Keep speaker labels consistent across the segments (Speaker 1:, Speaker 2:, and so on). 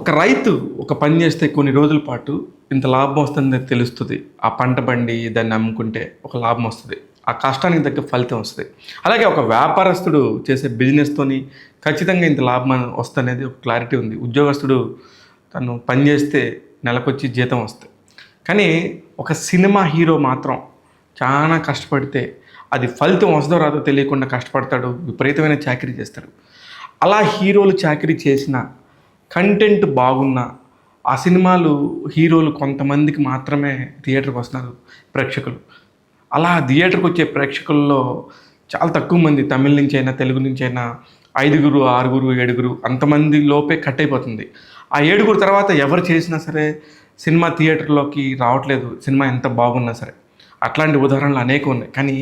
Speaker 1: ఒక రైతు ఒక పని చేస్తే కొన్ని రోజుల పాటు ఇంత లాభం వస్తుందని తెలుస్తుంది. ఆ పంట పండి దాన్ని అమ్ముకుంటే ఒక లాభం వస్తుంది. ఆ కష్టానికి తగ్గ ఫలితం వస్తుంది. అలాగే ఒక వ్యాపారస్తుడు చేసే బిజినెస్తోని ఖచ్చితంగా ఇంత లాభం వస్తుందనేది ఒక క్లారిటీ ఉంది. ఉద్యోగస్తుడు తను పని చేస్తే నెలకొచ్చి జీతం వస్తుంది. కానీ ఒక సినిమా హీరో మాత్రం చాలా కష్టపడితే అది ఫలితం వస్తుందో రాదో తెలియకుండా కష్టపడతాడు. విపరీతమైన చాకరీ చేస్తాడు. అలా హీరోలు చాకరీ చేసిన కంటెంట్ బాగున్న ఆ సినిమాలు హీరోలు కొంతమందికి మాత్రమే థియేటర్కి వస్తున్నారు ప్రేక్షకులు. అలా థియేటర్కి వచ్చే ప్రేక్షకుల్లో చాలా తక్కువ మంది తమిళ నుంచి అయినా తెలుగు నుంచి అయినా 5, 6, 7 అంతమంది లోపే కట్ అయిపోతుంది. ఆ 7 తర్వాత ఎవరు చేసినా సరే సినిమా థియేటర్లోకి రావట్లేదు, సినిమా ఎంత బాగున్నా సరే. అట్లాంటి ఉదాహరణలు అనేకం ఉన్నాయి. కానీ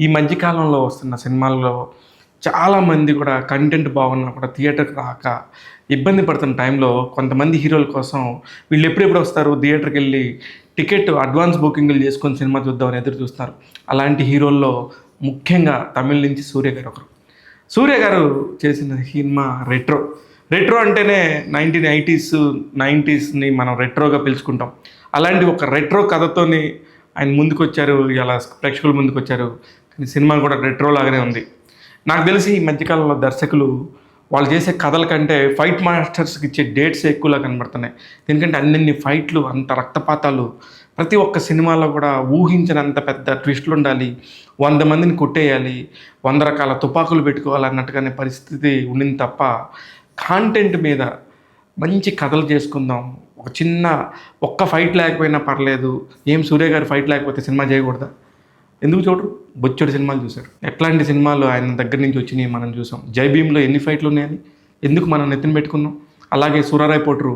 Speaker 1: ఈ మధ్యకాలంలో వస్తున్న సినిమాల్లో చాలామంది కూడా కంటెంట్ బాగున్నా కూడా థియేటర్కి రాక ఇబ్బంది పడుతున్న టైంలో కొంతమంది హీరోల కోసం వీళ్ళు ఎప్పుడెప్పుడు వస్తారు థియేటర్కి వెళ్ళి టికెట్ అడ్వాన్స్ బుకింగ్లు చేసుకొని సినిమా చూద్దామని ఎదురు చూస్తారు. అలాంటి హీరోల్లో ముఖ్యంగా తమిళ నుంచి సూర్య గారు ఒకరు. సూర్య గారు చేసిన సినిమా రెట్రో అంటేనే 1980s 90sని మనం రెట్రోగా పిలుచుకుంటాం. అలాంటి ఒక రెట్రో కథతోని ఆయన ముందుకు వచ్చారు, ఇలా ప్రేక్షకుల ముందుకు వచ్చారు. కానీ సినిమా కూడా రెట్రో లాగానే ఉంది. నాకు తెలిసి ఈ మధ్యకాలంలో దర్శకులు వాళ్ళు చేసే కథల కంటే ఫైట్ మాస్టర్స్కి ఇచ్చే డేట్స్ ఎక్కువలా కనబడుతున్నాయి. ఎందుకంటే అన్ని ఫైట్లు, అంత రక్తపాతాలు, ప్రతి ఒక్క సినిమాలో కూడా ఊహించినంత పెద్ద ట్విస్టులు ఉండాలి, 100 మందిని కొట్టేయాలి, 100 రకాల తుపాకులు పెట్టుకోవాలన్నట్టుగానే పరిస్థితి ఉండింది తప్ప కాంటెంట్ మీద మంచి కథలు చేసుకుందాం, ఒక్క ఫైట్ లేకపోయినా పర్లేదు, ఏం సూర్య గారు ఫైట్ లేకపోతే సినిమా చేయకూడదా? ఎందుకు చూడరు? బొచ్చెడు సినిమాలు చూశారు. ఎట్లాంటి సినిమాలు ఆయన దగ్గర నుంచి వచ్చినాయి మనం చూసాం. జై భీమ్లో ఎన్ని ఫైట్లు ఉన్నాయని ఎందుకు మనం నెత్తిన పెట్టుకున్నాం? అలాగే సూరారాయ్ పోట్రు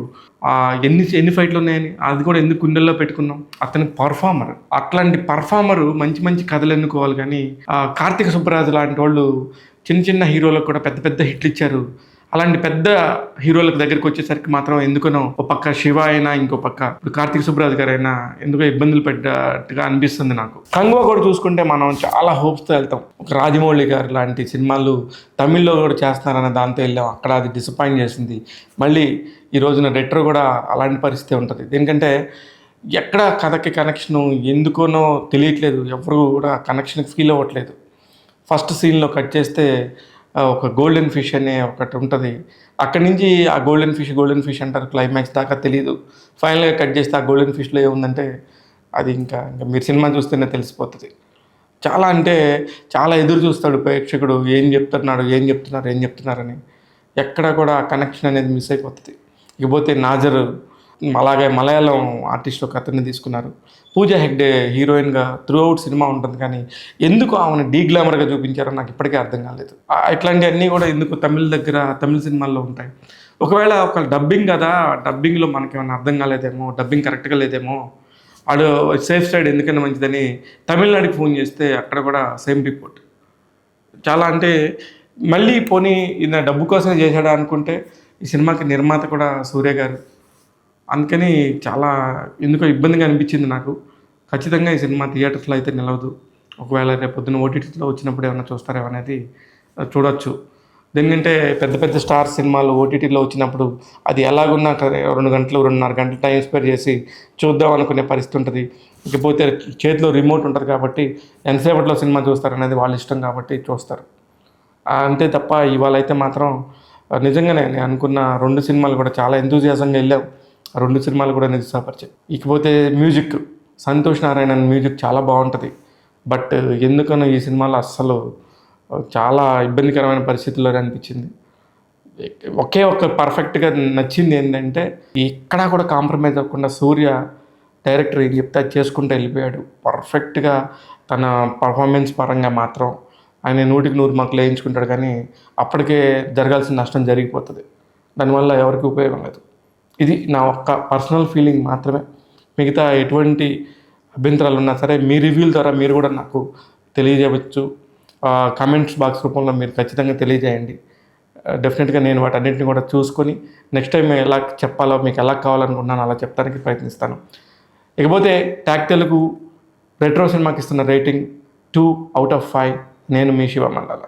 Speaker 1: ఎన్ని ఫైట్లు ఉన్నాయని అది కూడా ఎందుకు గుండెల్లో పెట్టుకున్నాం? అతని పర్ఫార్మర్, అట్లాంటి పర్ఫార్మరు మంచి కథలు ఎన్నుకోవాలి. కానీ కార్తీక సుబ్బరాజు లాంటి వాళ్ళు చిన్న హీరోలకు కూడా పెద్ద హిట్లు ఇచ్చారు. అలాంటి పెద్ద హీరోలకు దగ్గరికి వచ్చేసరికి మాత్రం ఎందుకనో ఒక పక్క శివ అయినా ఇంకో పక్క ఇప్పుడు కార్తీక సుబ్బరాజు గారు అయినా ఎందుకో ఇబ్బందులు పెట్టట్టుగా అనిపిస్తుంది నాకు. కంగువ కూడా చూసుకుంటే మనం చాలా హోప్స్తో వెళ్తాం. ఒక రాజమౌళి గారు లాంటి సినిమాలు తమిళ్లో కూడా చేస్తున్నారన్న దాంతో వెళ్ళాం. అక్కడ అది డిసప్పాయింట్ చేసింది. మళ్ళీ ఈ రోజున రెట్రో కూడా అలాంటి పరిస్థితి ఉంటుంది. ఎందుకంటే ఎక్కడ కథకి కనెక్షను ఎందుకోనో తెలియట్లేదు, ఎవరు కూడా కనెక్షన్కి ఫీల్ అవ్వట్లేదు. ఫస్ట్ సీన్లో కట్ చేస్తే ఒక గోల్డెన్ ఫిష్ అనే ఒకటి ఉంటుంది. అక్కడి నుంచి ఆ గోల్డెన్ ఫిష్ అంటారు, క్లైమాక్స్ దాకా తెలియదు. ఫైనల్గా కట్ చేస్తే ఆ గోల్డెన్ ఫిష్లో ఏముందంటే అది ఇంకా మీరు సినిమా చూస్తేనే తెలిసిపోతుంది. చాలా ఎదురు చూస్తాడు ప్రేక్షకుడు, ఏం చెప్తున్నారని. ఎక్కడ కూడా కనెక్షన్ అనేది మిస్ అయిపోతుంది. ఇకపోతే నాజర్, అలాగే మలయాళం ఆర్టిస్ట్ ఒక అతన్ని తీసుకున్నారు. పూజా హెగ్డే హీరోయిన్గా త్రూ అవుట్ సినిమా ఉంటుంది. కానీ ఎందుకు ఆమెను డీగ్లామర్గా చూపించారో నాకు ఇప్పటికీ అర్థం కాలేదు. ఇట్లాంటివన్నీ కూడా ఎందుకు తమిళ సినిమాల్లో ఉంటాయి. ఒకవేళ ఒక డబ్బింగ్ కదా, డబ్బింగ్లో మనకేమైనా అర్థం కాలేదేమో, డబ్బింగ్ కరెక్ట్గా లేదేమో, వాడు సేఫ్ సైడ్ ఎందుకన్నా మంచిదని తమిళనాడుకి ఫోన్ చేస్తే అక్కడ కూడా సేమ్ రిపోర్ట్. మళ్ళీ పోనీ ఈయన డబ్బు కోసమే చేశాడా అనుకుంటే ఈ సినిమాకి నిర్మాత కూడా సూర్య గారు. అందుకని చాలా ఎందుకో ఇబ్బందిగా అనిపించింది నాకు. ఖచ్చితంగా ఈ సినిమా థియేటర్స్లో అయితే నిలవదు. ఒకవేళ రేపు పొద్దున్న ఓటీటీలో వచ్చినప్పుడు ఏమైనా చూస్తారేమో అనేది చూడొచ్చు. ఎందుకంటే పెద్ద స్టార్ సినిమాలు ఓటీటీలో వచ్చినప్పుడు అది ఎలాగున్నా 2 గంటలు 2.5 గంటలు టైం స్పెండ్ చేసి చూద్దాం అనుకునే పరిస్థితి ఉంటుంది. ఇకపోతే చేతిలో రిమోట్ ఉంటుంది కాబట్టి ఎంతసేపట్లో సినిమా చూస్తారనేది వాళ్ళ ఇష్టం కాబట్టి చూస్తారు. అంతే తప్ప ఇవాళ అయితే మాత్రం నిజంగానే నేను అనుకున్న 2 సినిమాలు కూడా చాలా ఎంతూజియాజంగా వెళ్ళాం. 2 సినిమాలు కూడా నిరుత్సాహపరిచాయి. ఇకపోతే మ్యూజిక్, సంతోష్ నారాయణన్ మ్యూజిక్ చాలా బాగుంటుంది. బట్ ఎందుకనో ఈ సినిమాలో అస్సలు చాలా ఇబ్బందికరమైన పరిస్థితుల్లోనే అనిపించింది. ఒకే పర్ఫెక్ట్గా నచ్చింది ఏంటంటే ఎక్కడా కూడా కాంప్రమైజ్ అవ్వకుండా సూర్య డైరెక్టర్ ఏం చెప్తే అది చేసుకుంటూ వెళ్ళిపోయాడు. పర్ఫెక్ట్గా తన పర్ఫార్మెన్స్ పరంగా మాత్రం ఆయన 100కి 100 మార్కులు వేయించుకుంటాడు. కానీ అప్పటికే జరగాల్సిన నష్టం జరిగిపోతుంది. దానివల్ల ఎవరికి ఉపయోగం లేదు. ఇది నా ఒక్క పర్సనల్ ఫీలింగ్ మాత్రమే. మిగతా ఎటువంటి అభ్యంతరాలు ఉన్నా సరే మీ రివ్యూల ద్వారా మీరు కూడా నాకు తెలియజేయవచ్చు. కామెంట్స్ బాక్స్ రూపంలో మీరు ఖచ్చితంగా తెలియజేయండి. డెఫినెట్గా నేను వాటన్నింటిని కూడా చూసుకొని నెక్స్ట్ టైం ఎలా చెప్పాలో, మీకు ఎలా కావాలనుకుంటున్నాను అలా చెప్పడానికి ప్రయత్నిస్తాను. ఇకపోతే ట్యాగ్ తెలుగు రెట్రో సినిమాకి ఇస్తున్న రేటింగ్ 2/5. నేను మీ శివ మండల.